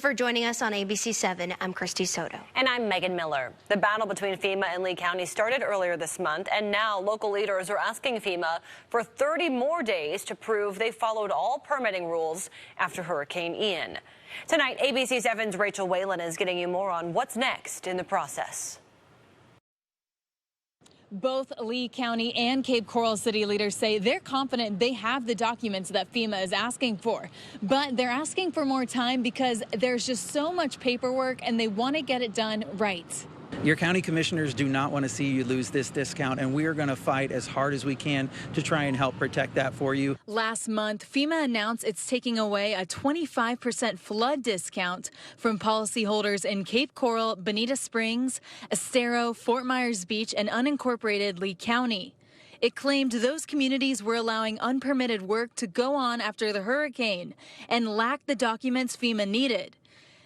For joining us on ABC7, I'm Christy Soto. And I'm Megan Miller. The battle between FEMA and Lee County started earlier this month, and now local leaders are asking FEMA for 30 more days to prove they followed all permitting rules after Hurricane Ian. Tonight, ABC7's Rachel Whalen is getting you more on what's next in the process. Both Lee County and Cape Coral City leaders say they're confident they have the documents that FEMA is asking for. But they're asking for more time because there's just so much paperwork and they want to get it done right. Your county commissioners do not want to see you lose this discount, and we are going to fight as hard as we can to try and help protect that for you. Last month, FEMA announced it's taking away a 25% flood discount from policyholders in Cape Coral, Bonita Springs, Estero, Fort Myers Beach, and unincorporated Lee County. It claimed those communities were allowing unpermitted work to go on after the hurricane and lacked the documents FEMA needed.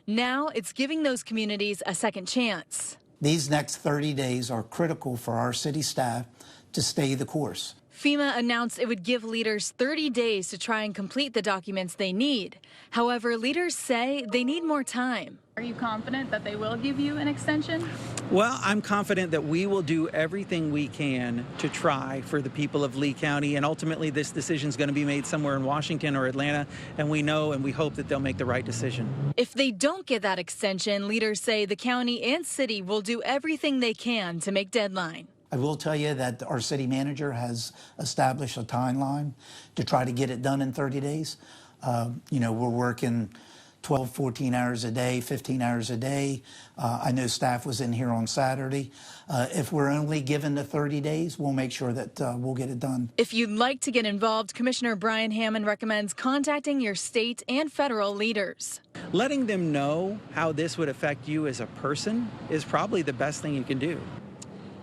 Now it's giving those communities a second chance. These next 30 days are critical for our city staff to stay the course. FEMA announced it would give leaders 30 days to try and complete the documents they need. However, leaders say they need more time. Are you confident that they will give you an extension? Well, I'm confident that we will do everything we can to try for the people of Lee County, and ultimately this decision is going to be made somewhere in Washington or Atlanta, and we know and we hope that they'll make the right decision. If they don't get that extension, leaders say the county and city will do everything they can to make deadline. I will tell you that our city manager has established a timeline to try to get it done in 30 days. We're working 12, 14 hours a day, 15 hours a day. I know staff was in here on Saturday. If we're only given the 30 days, we'll make sure that we'll get it done. If you'd like to get involved, Commissioner Brian Hammond recommends contacting your state and federal leaders. Letting them know how this would affect you as a person is probably the best thing you can do.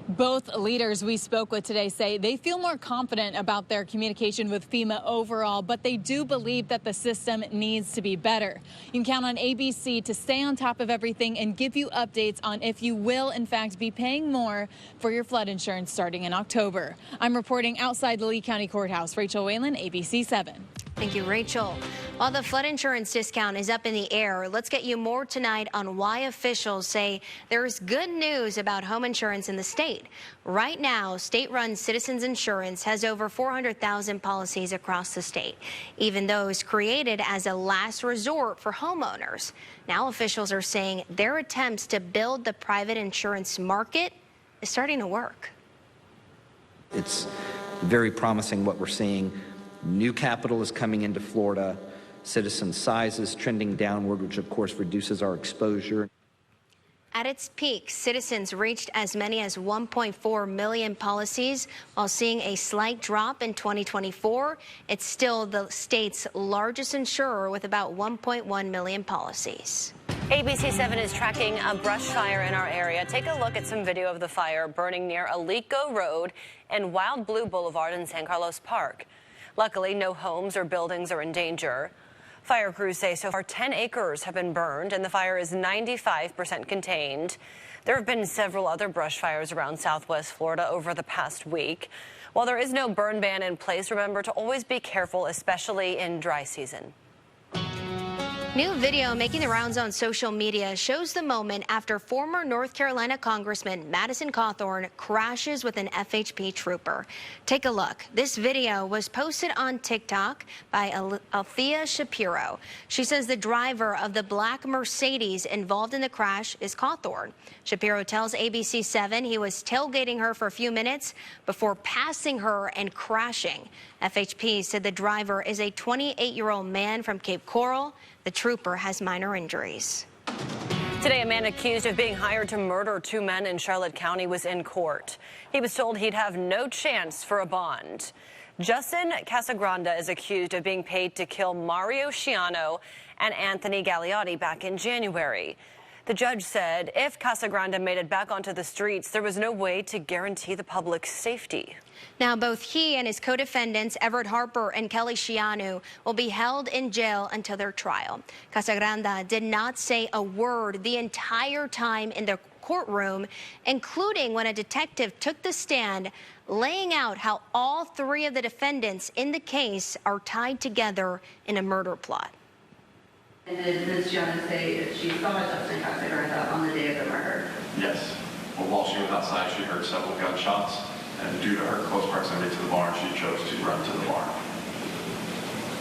Both leaders we spoke with today say they feel more confident about their communication with FEMA overall, but they do believe that the system needs to be better. You can count on ABC to stay on top of everything and give you updates on if you will, in fact, be paying more for your flood insurance starting in October. I'm reporting outside the Lee County Courthouse. Rachel Whalen, ABC7. Thank you, Rachel. While the flood insurance discount is up in the air, let's get you more tonight on why officials say there's good news about home insurance in the state. Right now, state-run Citizens Insurance has over 400,000 policies across the state, even those created as a last resort for homeowners. Now officials are saying their attempts to build the private insurance market is starting to work. It's very promising what we're seeing. New capital is coming into Florida. Citizen size is trending downward, which of course reduces our exposure. At its peak, Citizens reached as many as 1.4 million policies, while seeing a slight drop in 2024. It's still the state's largest insurer with about 1.1 million policies. ABC7 is tracking a brush fire in our area. Take a look at some video of the fire burning near Alico Road and Wild Blue Boulevard in San Carlos Park. Luckily, no homes or buildings are in danger. Fire crews say so far 10 acres have been burned and the fire is 95% contained. There have been several other brush fires around Southwest Florida over the past week. While there is no burn ban in place, remember to always be careful, especially in dry season. New video making the rounds on social media shows the moment after former North Carolina Congressman Madison Cawthorn crashes with an FHP trooper. Take a look. This video was posted on TikTok by Althea Shapiro. She says the driver of the black Mercedes involved in the crash is Cawthorn. Shapiro tells ABC7 he was tailgating her for a few minutes before passing her and crashing. FHP said the driver is a 28-year-old man from Cape Coral. The trooper has minor injuries. Today, a man accused of being hired to murder two men in Charlotte County was in court. He was told he'd have no chance for a bond. Justin Casagranda is accused of being paid to kill Mario Sciano and Anthony Gagliotti back in January. The judge said if Casagranda made it back onto the streets, there was no way to guarantee the public's safety. Now, both he and his co-defendants, Everett Harper and Kelly Sciano, will be held in jail until their trial. Casagranda did not say a word the entire time in the courtroom, including when a detective took the stand, laying out how all three of the defendants in the case are tied together in a murder plot. And did Ms. Jones say if she saw Justin Casagrande on the day of the murder? Yes. Well, while she was outside, she heard several gunshots, and due to her close proximity to the barn, she chose to run to the barn.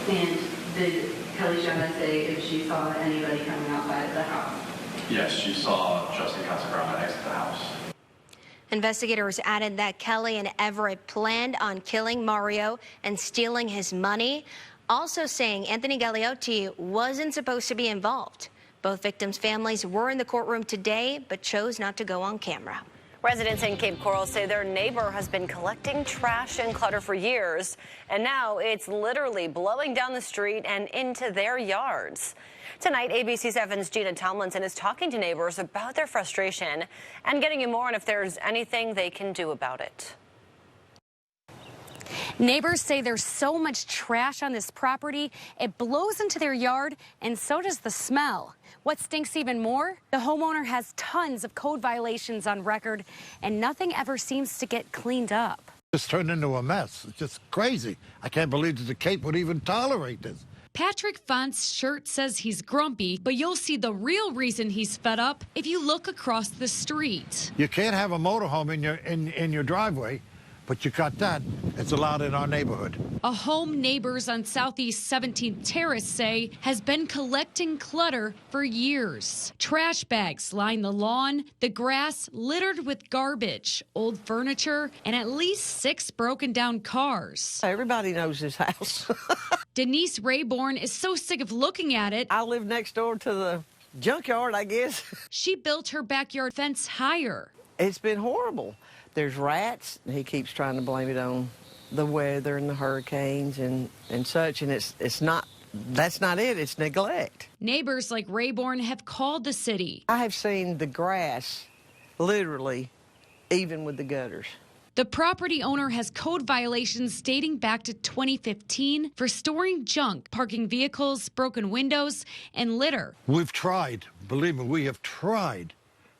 And did Kelly Jones say if she saw anybody coming outside of the house? Yes, she saw Justin Casagrande exit the house. Investigators added that Kelly and Everett planned on killing Mario and stealing his money, also saying Anthony Galeotti wasn't supposed to be involved. Both victims' families were in the courtroom today, but chose not to go on camera. Residents in Cape Coral say their neighbor has been collecting trash and clutter for years, and now it's literally blowing down the street and into their yards. Tonight, ABC7's Gina Tomlinson is talking to neighbors about their frustration and getting you more on if there's anything they can do about it. Neighbors say there's so much trash on this property, it blows into their yard, and so does the smell. What stinks even more? The homeowner has tons of code violations on record, and nothing ever seems to get cleaned up. It's turned into a mess. It's just crazy. I can't believe that the Cape would even tolerate this. Patrick Font's shirt says he's grumpy, but you'll see the real reason he's fed up if you look across the street. You can't have a motorhome in your driveway, but you got that. It's allowed in our neighborhood. A home neighbors on Southeast 17th Terrace say has been collecting clutter for years. Trash bags line the lawn, the grass littered with garbage, old furniture, and at least 6 broken down cars. Everybody knows this house. Denise Rayborn is so sick of looking at it. I live next door to the junkyard, I guess. She built her backyard fence higher. It's been horrible. There's rats. He keeps trying to blame it on the weather and the hurricanes and such, and it's not, that's not it, it's neglect. Neighbors like Rayborn have called the city. I have seen the grass, literally, even with the gutters. The property owner has code violations dating back to 2015 for storing junk, parking vehicles, broken windows, and litter. We've tried, believe me, we have tried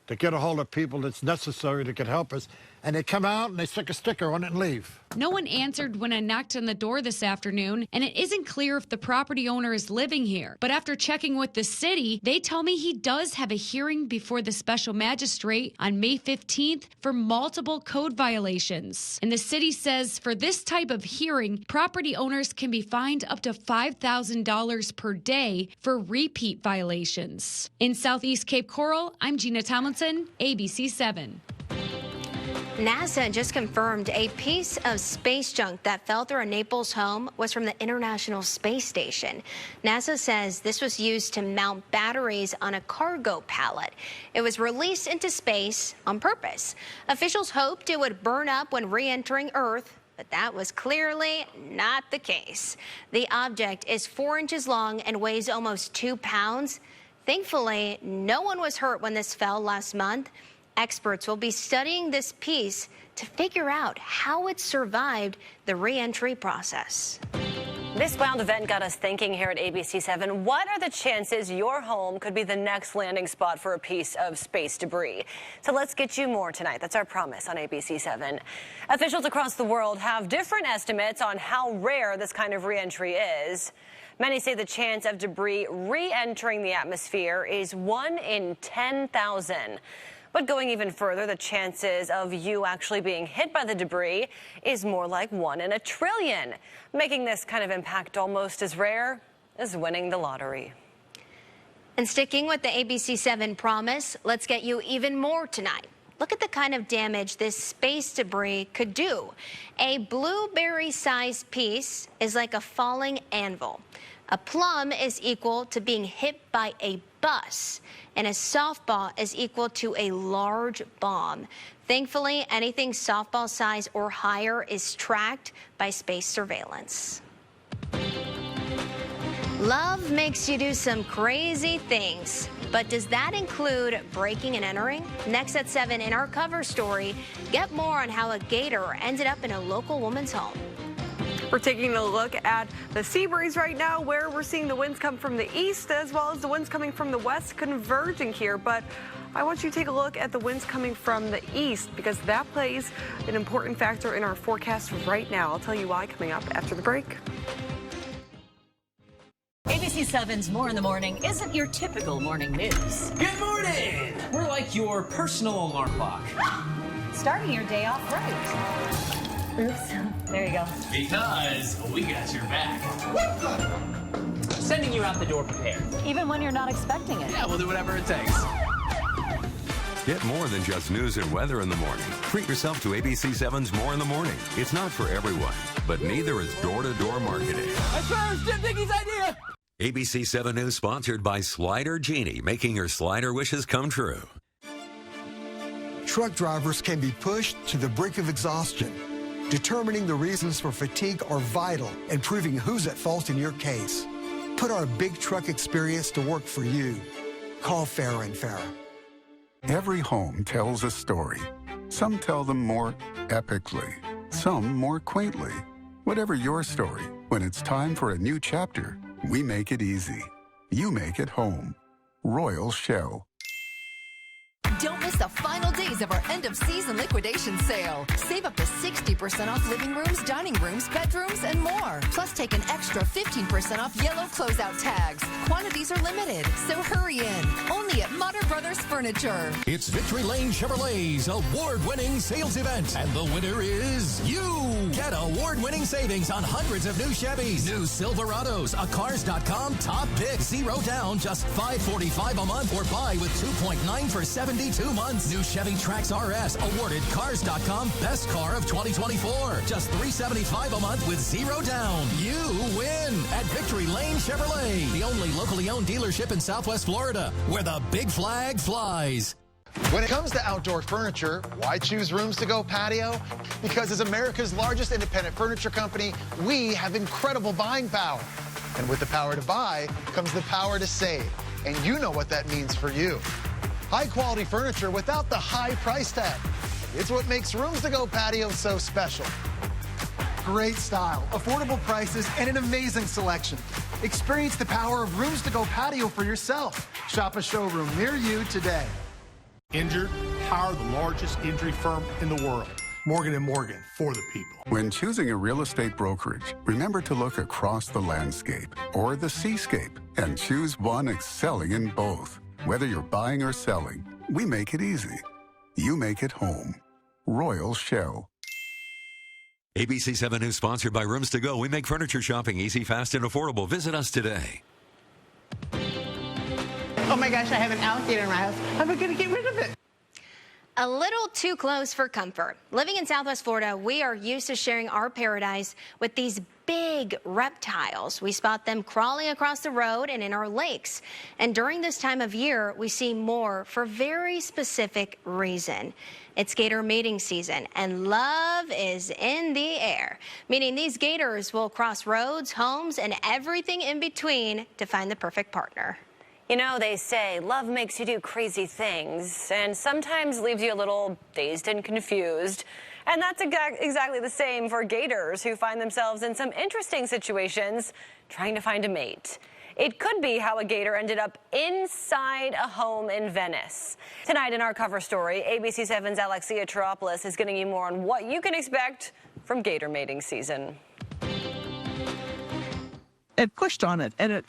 to get a hold of people that's necessary that could help us, and they come out and they stick a sticker on it and leave. No one answered when I knocked on the door this afternoon, and it isn't clear if the property owner is living here. But after checking with the city, they tell me he does have a hearing before the special magistrate on May 15th for multiple code violations. And the city says for this type of hearing, property owners can be fined up to $5,000 per day for repeat violations. In Southeast Cape Coral, I'm Gina Tomlinson, ABC7. NASA just confirmed a piece of space junk that fell through a Naples home was from the International Space Station. NASA says this was used to mount batteries on a cargo pallet. It was released into space on purpose. Officials hoped it would burn up when re-entering Earth, but that was clearly not the case. The object is 4 inches long and weighs almost 2 pounds. Thankfully, no one was hurt when this fell last month. Experts will be studying this piece to figure out how it survived the re-entry process. This wild event got us thinking here at ABC7. What are the chances your home could be the next landing spot for a piece of space debris? So let's get you more tonight. That's our promise on ABC7. Officials across the world have different estimates on how rare this kind of re-entry is. Many say the chance of debris re-entering the atmosphere is 1 in 10,000. But going even further, the chances of you actually being hit by the debris is more like 1 in a trillion, making this kind of impact almost as rare as winning the lottery. And sticking with the ABC7 promise, let's get you even more tonight. Look at the kind of damage this space debris could do. A blueberry-sized piece is like a falling anvil. A plum is equal to being hit by a bus, and a softball is equal to a large bomb. Thankfully, anything softball size or higher is tracked by space surveillance. Love makes you do some crazy things, but does that include breaking and entering? Next at 7 in our cover story, get more on how a gator ended up in a local woman's home. We're taking a look at the sea breeze right now, where we're seeing the winds come from the east as well as the winds coming from the west converging here. But I want you to take a look at the winds coming from the east because that plays an important factor in our forecast right now. I'll tell you why coming up after the break. ABC ABC7's More in the Morning isn't your typical morning news. Good morning! We're like your personal alarm clock. Starting your day off right. Oops, there you go. Because we got your back. Sending you out the door prepared. Even when you're not expecting it. Yeah, we'll do whatever it takes. Get more than just news and weather in the morning. Treat yourself to ABC7's More in the Morning. It's not for everyone, but neither is door-to-door marketing. I swear it's Jim Dickey's idea! ABC7 News sponsored by Slider Genie, making your slider wishes come true. Truck drivers can be pushed to the brink of exhaustion. Determining the reasons for fatigue are vital in proving who's at fault in your case. Put our big truck experience to work for you. Call Farah & Farah. Every home tells a story. Some tell them more epically, some more quaintly. Whatever your story, when it's time for a new chapter, we make it easy. You make it home. Royal Shell. Don't miss the final days of our end-of-season liquidation sale. Save up to 60% off living rooms, dining rooms, bedrooms, and more. Plus, take an extra 15% off yellow closeout tags. Quantities are limited, so hurry in. Only at Mutter Brothers Furniture. It's Victory Lane Chevrolet's award-winning sales event, and the winner is you. Get award-winning savings on hundreds of new Chevys, new Silverados, a Cars.com top pick. 0 down, just $545 a month, or buy with 2.9 for 72 months. New Chevy Trax RS awarded Cars.com Best Car of 2024. Just $375 a month with 0 down. You win at Victory Lane Chevrolet, the only locally owned dealership in Southwest Florida, where the big flag flies. When it comes to outdoor furniture, why choose Rooms to Go Patio? Because as America's largest independent furniture company, we have incredible buying power. And with the power to buy comes the power to save. And you know what that means for you. High-quality furniture without the high price tag. It's what makes Rooms to Go Patio so special. Great style, affordable prices, and an amazing selection. Experience the power of Rooms to Go Patio for yourself. Shop a showroom near you today. Injured? Hire the largest injury firm in the world. Morgan & Morgan, for the people. When choosing a real estate brokerage, remember to look across the landscape or the seascape and choose one excelling in both. Whether you're buying or selling, we make it easy. You make it home. Royal Shell. ABC7 News sponsored by Rooms to Go. We make furniture shopping easy, fast, and affordable. Visit us today. Oh my gosh, I have an alligator in my house. How am I going to get rid of it? A little too close for comfort. Living in Southwest Florida, we are used to sharing our paradise with these big reptiles. We spot them crawling across the road and in our lakes. And during this time of year, we see more for very specific reason. It's gator mating season, and love is in the air, meaning these gators will cross roads, homes, and everything in between to find the perfect partner. You know, they say love makes you do crazy things and sometimes leaves you a little dazed and confused. And that's exactly the same for gators who find themselves in some interesting situations trying to find a mate. It could be how a gator ended up inside a home in Venice. Tonight in our cover story, ABC7's Alexia Teropoulos is getting you more on what you can expect from gator mating season. It pushed on it, and it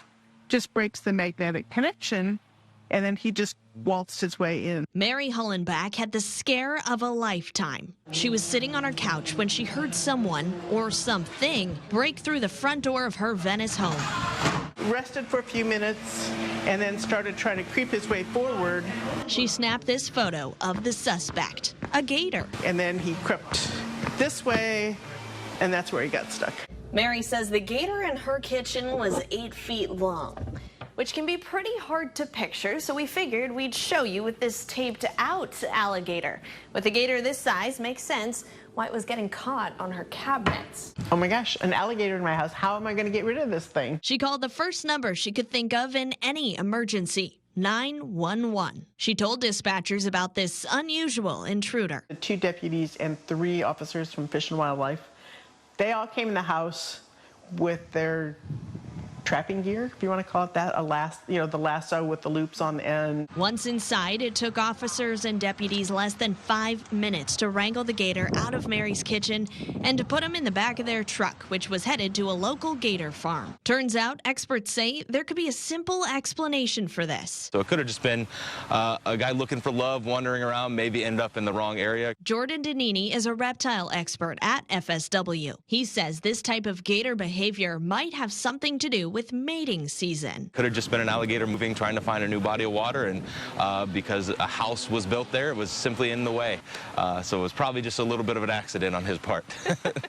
just breaks the magnetic connection, and then he just waltzed his way in. Mary Hullenbach had the scare of a lifetime. She was sitting on her couch when she heard someone, or something, break through the front door of her Venice home. Rested for a few minutes, and then started trying to creep his way forward. She snapped this photo of the suspect, a gator. And then he crept this way, and that's where he got stuck. Mary says the gator in her kitchen was 8 feet long, which can be pretty hard to picture, so we figured we'd show you with this taped out alligator. With a gator this size, makes sense why it was getting caught on her cabinets. Oh my gosh, an alligator in my house. How am I going to get rid of this thing? She called the first number she could think of in any emergency, 911. She told dispatchers about this unusual intruder. 2 deputies and 3 officers from Fish and Wildlife. They all came in the house with their trapping gear, if you want to call it that, the lasso with the loops on the end. Once inside, it took officers and deputies less than 5 minutes to wrangle the gator out of Mary's kitchen and to put him in the back of their truck, which was headed to a local gator farm. Turns out, experts say there could be a simple explanation for this. So it could have just been a guy looking for love, wandering around, maybe end up in the wrong area. Jordan Danini is a reptile expert at FSW. He says this type of gator behavior might have something to do with mating season. Could have just been an alligator moving, trying to find a new body of water, and because a house was built there, it was simply in the way. So it was probably just a little bit of an accident on his part.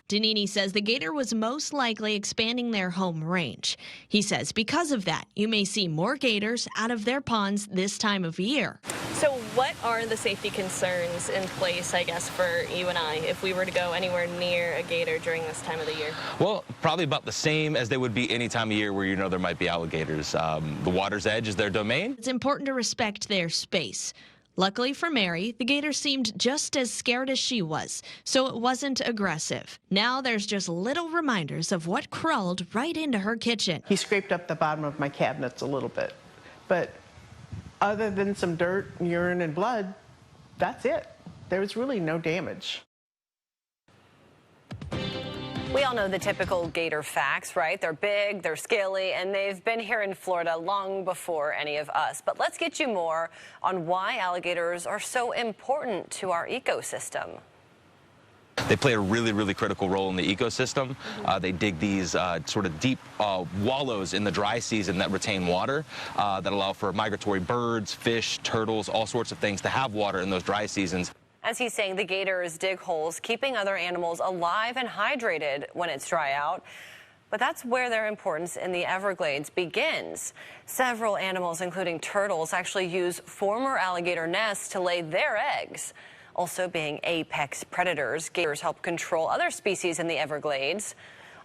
Danini says the gator was most likely expanding their home range. He says because of that, you may see more gators out of their ponds this time of year. So what are the safety concerns in place, I guess, for you and I if we were to go anywhere near a gator during this time of the year? Well, probably about the same as they would be any time of year where you know there might be alligators. The water's edge is their domain. It's important to respect their space. Luckily for Mary, the gator seemed just as scared as she was, so it wasn't aggressive. Now there's just little reminders of what crawled right into her kitchen. He scraped up the bottom of my cabinets a little bit, but other than some dirt, urine, and blood, that's it. There was really no damage. We all know the typical gator facts, right? They're big, they're scaly, and they've been here in Florida long before any of us. But let's get you more on why alligators are so important to our ecosystem. They play a really, really critical role in the ecosystem. They dig these sort of deep wallows in the dry season that retain water, that allow for migratory birds, fish, turtles, all sorts of things to have water in those dry seasons. As he's saying, the gators dig holes, keeping other animals alive and hydrated when it's dry out. But that's where their importance in the Everglades begins. Several animals, including turtles, actually use former alligator nests to lay their eggs. Also being apex predators, gators help control other species in the Everglades.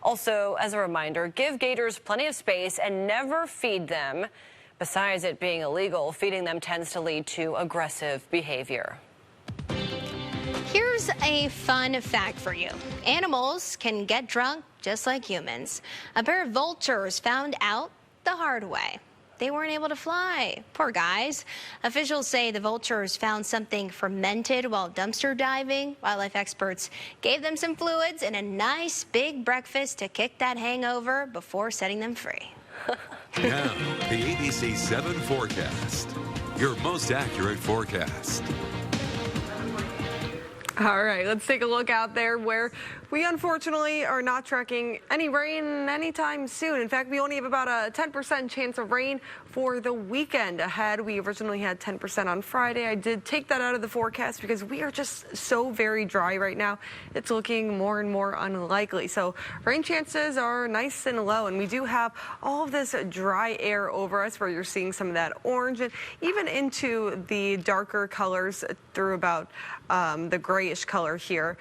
Also, as a reminder, give gators plenty of space and never feed them. Besides it being illegal, feeding them tends to lead to aggressive behavior. Here's a fun fact for you. Animals can get drunk just like humans. A pair of vultures found out the hard way. They weren't able to fly. Poor guys. Officials say the vultures found something fermented while dumpster diving. Wildlife experts gave them some fluids and a nice big breakfast to kick that hangover before setting them free. Now, the ABC7 forecast. Your most accurate forecast. All right, let's take a look out there where we unfortunately are not tracking any rain anytime soon. In fact, we only have about a 10% chance of rain for the weekend ahead. We originally had 10% on Friday. I did take that out of the forecast because we are just so very dry right now. It's looking more and more unlikely. So rain chances are nice and low, and we do have all of this dry air over us where you're seeing some of that orange and even into the darker colors through about the grayish color here.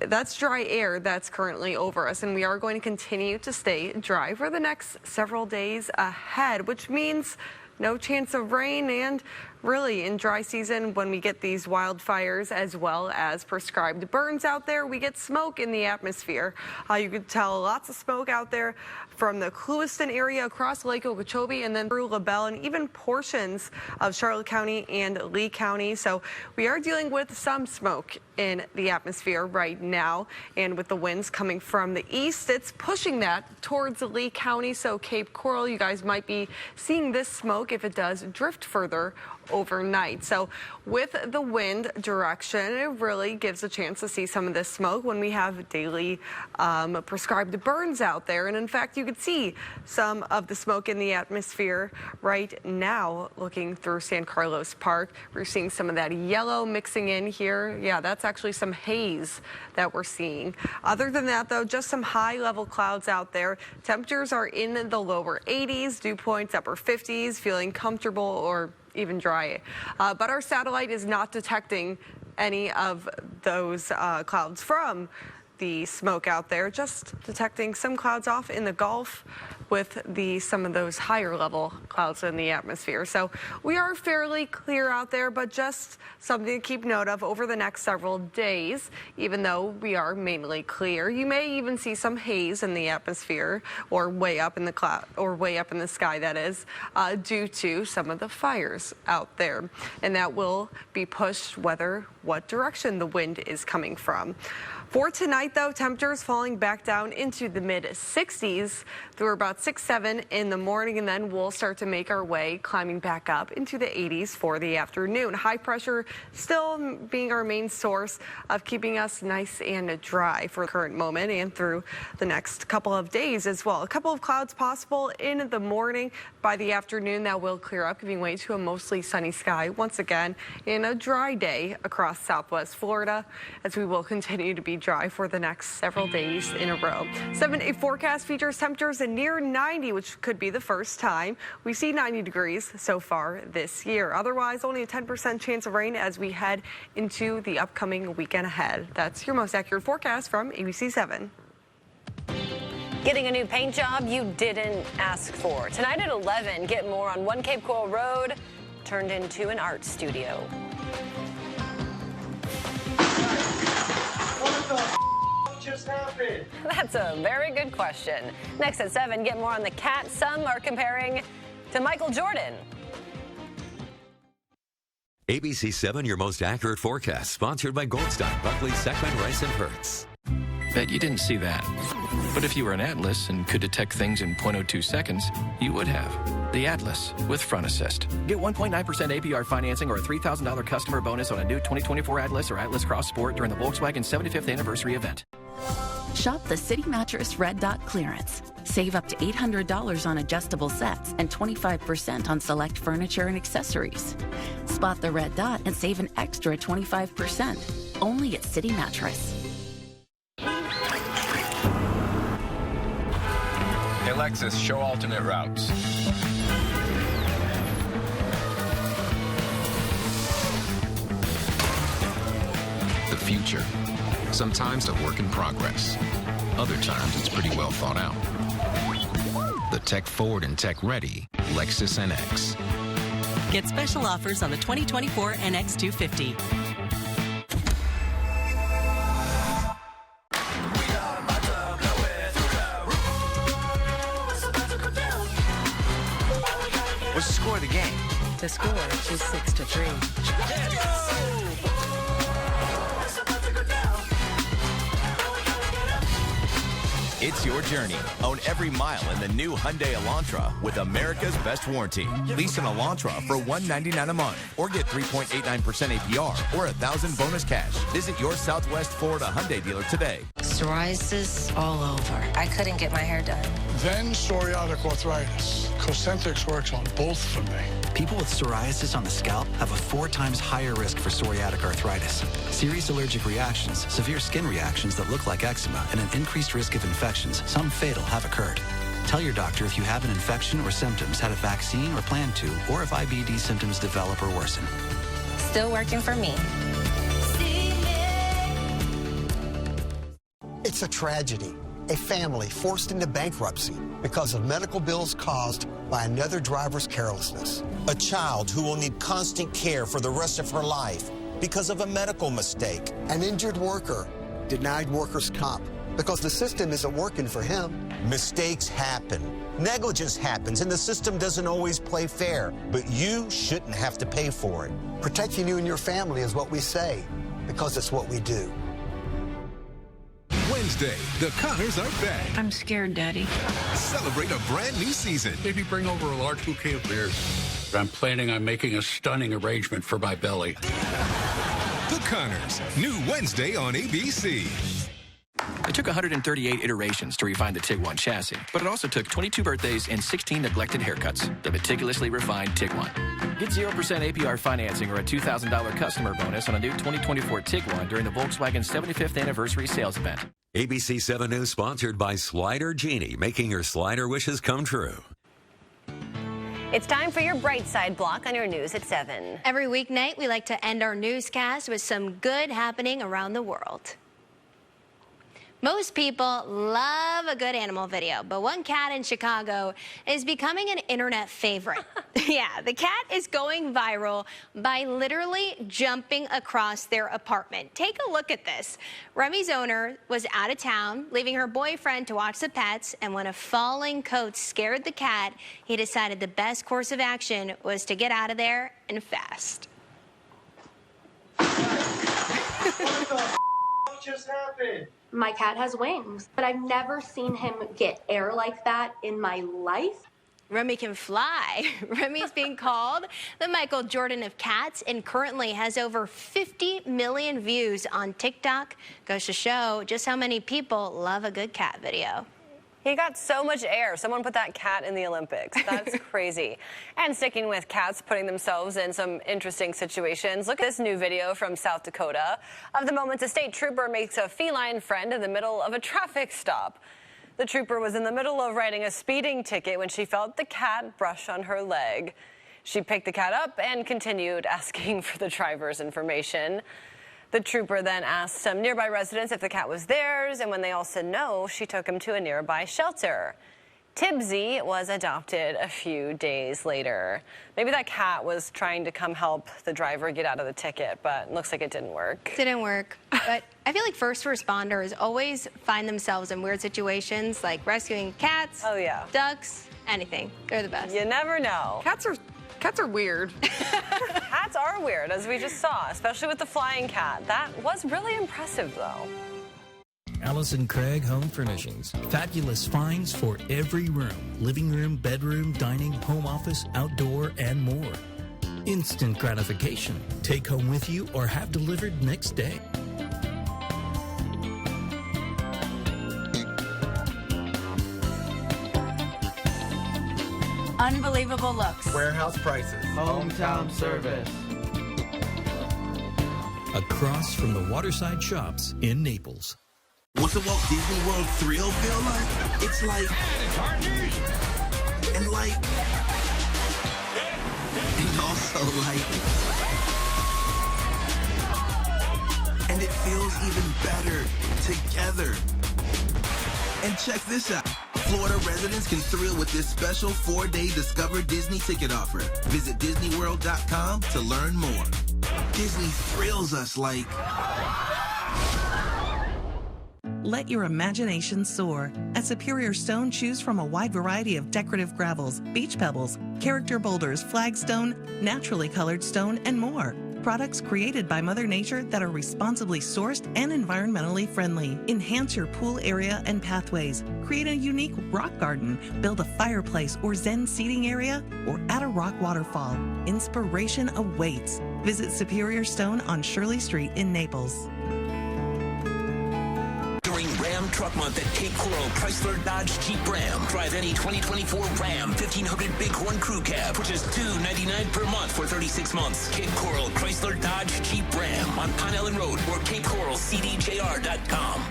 That's dry air that's currently over us, and we are going to continue to stay dry for the next several days ahead, which means no chance of rain. And really in dry season, when we get these wildfires as well as prescribed burns out there, we get smoke in the atmosphere. You could tell lots of smoke out there from the Clewiston area across Lake Okeechobee and then through LaBelle and even portions of Charlotte County and Lee County. So we are dealing with some smoke in the atmosphere right now, and with the winds coming from the east, it's pushing that towards Lee County. So Cape Coral, you guys might be seeing this smoke if it does drift further overnight. So with the wind direction, it really gives a chance to see some of this smoke when we have daily prescribed burns out there. And in fact, you could see some of the smoke in the atmosphere right now looking through San Carlos Park. We're seeing some of that yellow mixing in here. Yeah, that's actually some haze that we're seeing. Other than that, though, just some high level clouds out there. Temperatures are in the lower 80s, dew points upper 50s, feeling comfortable or even dry. But our satellite is not detecting any of those clouds from the smoke out there, just detecting some clouds off in the Gulf, with some of those higher level clouds in the atmosphere. So we are fairly clear out there, but just something to keep note of over the next several days. Even though we are mainly clear, you may even see some haze in the atmosphere, or way up in the cloud, or way up in the sky, that is, due to some of the fires out there. And that will be pushed whether what direction the wind is coming from. For tonight, though, temperatures falling back down into the mid-60s through about 6-7 in the morning, and then we'll start to make our way climbing back up into the 80s for the afternoon. High pressure still being our main source of keeping us nice and dry for the current moment and through the next couple of days as well. A couple of clouds possible in the morning. By the afternoon, that will clear up, giving way to a mostly sunny sky once again in a dry day across southwest Florida, as we will continue to be dry for the next several days in a row. 7-day forecast features temperatures near 90, which could be the first time we see 90 degrees so far this year. Otherwise, only a 10% chance of rain as we head into the upcoming weekend ahead. That's your most accurate forecast from ABC7. Getting a new paint job you didn't ask for. Tonight at 11, get more on One Cape Coral Road, turned into an art studio. What the just happened? That's a very good question. Next at 7, get more on the cat some are comparing to Michael Jordan. ABC7, your most accurate forecast, sponsored by Goldstein, Buckley, Seckman, Rice, and Hertz. Bet you didn't see that. But if you were an Atlas and could detect things in 0.02 seconds, you would have. The Atlas with Front Assist. Get 1.9% APR financing or a $3,000 customer bonus on a new 2024 Atlas or Atlas Cross Sport during the Volkswagen 75th anniversary event. Shop the City Mattress Red Dot clearance. Save up to $800 on adjustable sets and 25% on select furniture and accessories. Spot the Red Dot and save an extra 25%. Only at City Mattress. Hey, Lexus, show alternate routes. The future. Sometimes a work in progress. Other times it's pretty well thought out. The tech-forward and tech-ready Lexus NX. Get special offers on the 2024 NX 250. What's the score of the game? The score is 6-3. It's your journey. Own every mile in the new Hyundai Elantra with America's best warranty. Lease an Elantra for $199 a month or get 3.89% APR or $1,000 bonus cash. Visit your Southwest Florida Hyundai dealer today. Psoriasis all over. I couldn't get my hair done. Then psoriatic arthritis. Cosentyx works on both for me. People with psoriasis on the scalp have a 4 times higher risk for psoriatic arthritis. Serious allergic reactions, severe skin reactions that look like eczema, and an increased risk of infections, some fatal, have occurred. Tell your doctor if you have an infection or symptoms, had a vaccine or plan to, or if IBD symptoms develop or worsen. Still working for me. It's a tragedy. A family forced into bankruptcy because of medical bills caused by another driver's carelessness. A child who will need constant care for the rest of her life because of a medical mistake. An injured worker denied workers' comp because the system isn't working for him. Mistakes happen. Negligence happens, and the system doesn't always play fair, but you shouldn't have to pay for it. Protecting you and your family is what we say, because it's what we do. Wednesday, the Connors are back. I'm scared, Daddy. Celebrate a brand new season. Maybe bring over a large bouquet of beers. I'm planning on making a stunning arrangement for my belly. The Connors, new Wednesday on ABC. It took 138 iterations to refine the TIG-1 chassis, but it also took 22 birthdays and 16 neglected haircuts. The meticulously refined TIG-1. Get 0% APR financing or a $2,000 customer bonus on a new 2024 TIG-1 during the Volkswagen 75th anniversary sales event. ABC7 News sponsored by Slider Genie, making your slider wishes come true. It's time for your Bright Side block on your news at 7. Every weeknight, we like to end our newscast with some good happening around the world. Most people love a good animal video, but one cat in Chicago is becoming an internet favorite. Yeah, the cat is going viral by literally jumping across their apartment. Take a look at this. Remy's owner was out of town, leaving her boyfriend to watch the pets, and when a falling coat scared the cat, he decided the best course of action was to get out of there and fast. What the just happened? My cat has wings, but I've never seen him get air like that in my life. Remy can fly. Remy's being called the Michael Jordan of cats and currently has over 50 million views on TikTok. Goes to show just how many people love a good cat video. He got so much air. Someone put that cat in the Olympics. That's crazy. And sticking with cats putting themselves in some interesting situations, look at this new video from South Dakota of the moment a state trooper makes a feline friend in the middle of a traffic stop. The trooper was in the middle of writing a speeding ticket when she felt the cat brush on her leg. She picked the cat up and continued asking for the driver's information. The trooper then asked some nearby residents if the cat was theirs, and when they all said no, she took him to a nearby shelter. Tibbsy was adopted a few days later. Maybe that cat was trying to come help the driver get out of the ticket, but it looks like it didn't work. Didn't work. But I feel like first responders always find themselves in weird situations, like rescuing cats, ducks, anything. They're the best. You never know. Cats are weird. Cats are weird, as we just saw, especially with the flying cat. That was really impressive, though. Allison Craig Home Furnishings. Fabulous finds for every room. Living room, bedroom, dining, home office, outdoor, and more. Instant gratification. Take home with you or have delivered next day. Unbelievable looks. Warehouse prices. Hometown service. Across from the Waterside Shops in Naples. What's a Walt Disney World thrill feel like? It's like... And like... And also like... And it feels even better together. And check this out. Florida residents can thrill with this special 4-day Discover Disney ticket offer. Visit DisneyWorld.com to learn more. Disney thrills us like... Let your imagination soar. At Superior Stone, choose from a wide variety of decorative gravels, beach pebbles, character boulders, flagstone, naturally colored stone, and more. Products created by Mother Nature that are responsibly sourced and environmentally friendly. Enhance your pool area and pathways. Create a unique rock garden. Build a fireplace or Zen seating area, or add a rock waterfall. Inspiration awaits. Visit Superior Stone on Shirley Street in Naples. During Ram Truck Month at Cape Coral, Chrysler Dodge Jeep Ram. Drive any 2024 Ram 1500 Bighorn Crew Cab, which is $299 per month for 36 months. Cape Coral, Chrysler Dodge Jeep Ram on Pine Island Road or CapeCoralCDJR.com.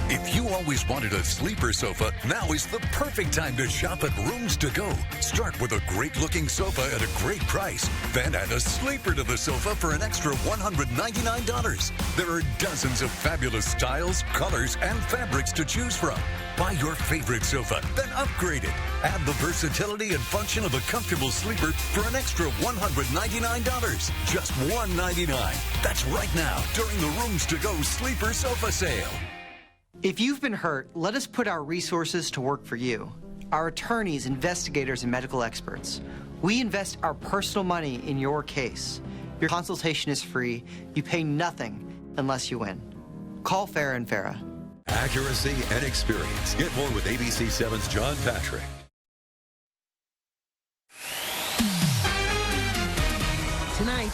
If you always wanted a sleeper sofa, now is the perfect time to shop at Rooms To Go. Start with a great-looking sofa at a great price. Then add a sleeper to the sofa for an extra $199. There are dozens of fabulous styles, colors, and fabrics to choose from. Buy your favorite sofa, then upgrade it. Add the versatility and function of a comfortable sleeper for an extra $199. Just $199. That's right now during the Rooms To Go Sleeper Sofa Sale. If you've been hurt, let us put our resources to work for you. Our attorneys, investigators, and medical experts. We invest our personal money in your case. Your consultation is free. You pay nothing unless you win. Call Farah & Farah. Accuracy and experience. Get more with ABC7's John Patrick. Tonight.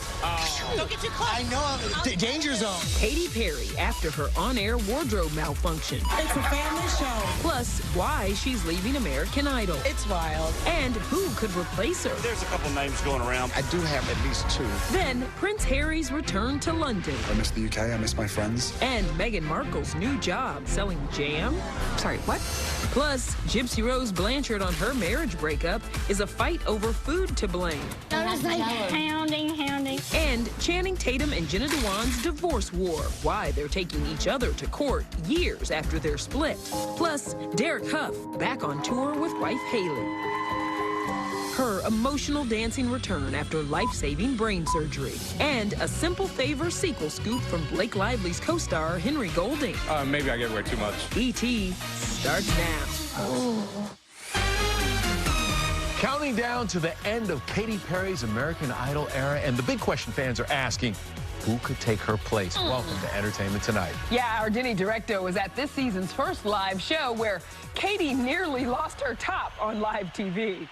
Don't get too close. I know, I'm danger zone. Katy Perry after her on-air wardrobe malfunction. It's a family show. Plus, why she's leaving American Idol. It's wild. And who could replace her. There's a couple names going around. I do have at least 2. Then, Prince Harry's return to London. I miss the UK. I miss my friends. And Meghan Markle's new job selling jam. Sorry, what? Plus, Gypsy Rose Blanchard on her marriage breakup is a fight over food to blame. I was like hounding. And And Channing Tatum and Jenna Dewan's divorce war, why they're taking each other to court years after their split. Plus, Derek Huff back on tour with wife Haley. Her emotional dancing return after life-saving brain surgery. And a Simple Favor sequel scoop from Blake Lively's co-star Henry Golding. Maybe I gave away too much. E.T. starts now. Oh. Counting down to the end of Katy Perry's American Idol era, and the big question fans are asking, who could take her place? Welcome to Entertainment Tonight. Yeah, our Denny Directo was at this season's first live show where Katy nearly lost her top on live TV.